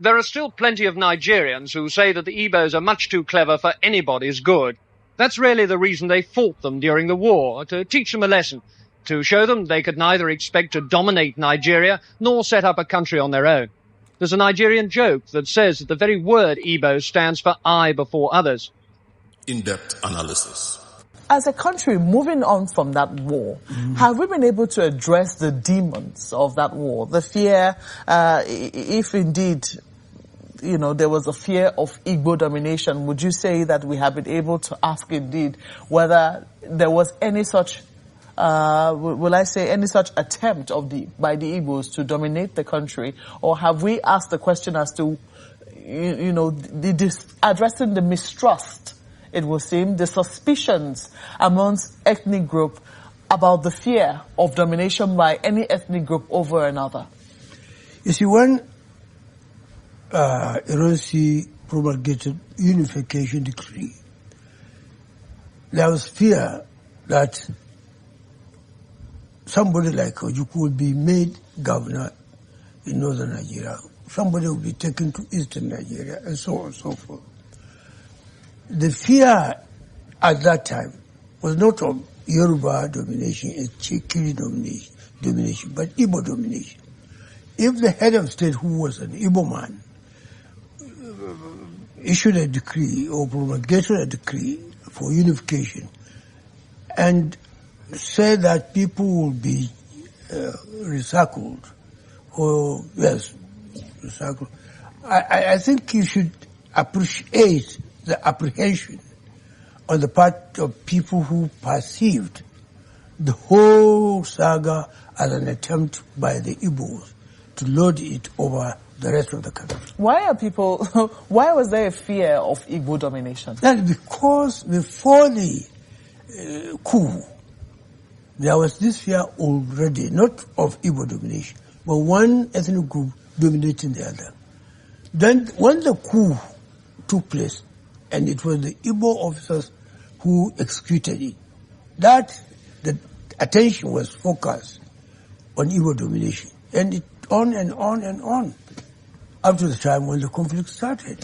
There are still plenty of Nigerians who say that the Igbos are much too clever for anybody's good. That's really the reason they fought them during the war, to teach them a lesson, to show them they could neither expect to dominate Nigeria nor set up a country on their own. There's a Nigerian joke that says that the very word Igbo stands for I before others. In-depth analysis. As a country, moving on from that war, have we been able to address the demons of that war? The fear, if indeed, there was a fear of Igbo domination, would you say that we have been able to ask indeed whether there was any such, any such attempt by the Igbos to dominate the country? Or have we asked the question as to, addressing the mistrust, it will seem, the suspicions amongst ethnic group about the fear of domination by any ethnic group over another? You see, when Ironsi promulgated unification decree, there was fear that somebody like Ojukwu would be made governor in northern Nigeria. Somebody would be taken to eastern Nigeria, and so on and so forth. The fear at that time was not of Yoruba domination and Chikiri domination, but Igbo domination. If the head of state, who was an Igbo man, issued a decree or promulgated a decree for unification and said that people will be recycled, I think you should appreciate the apprehension on the part of people who perceived the whole saga as an attempt by the Igbos to lord it over the rest of the country. Why was there a fear of Igbo domination? That's because before the coup, there was this fear already, not of Igbo domination, but one ethnic group dominating the other. Then when the coup took place, and it was the Igbo officers who executed it, the attention was focused on Igbo domination. And it on and on and on, up to the time when the conflict started.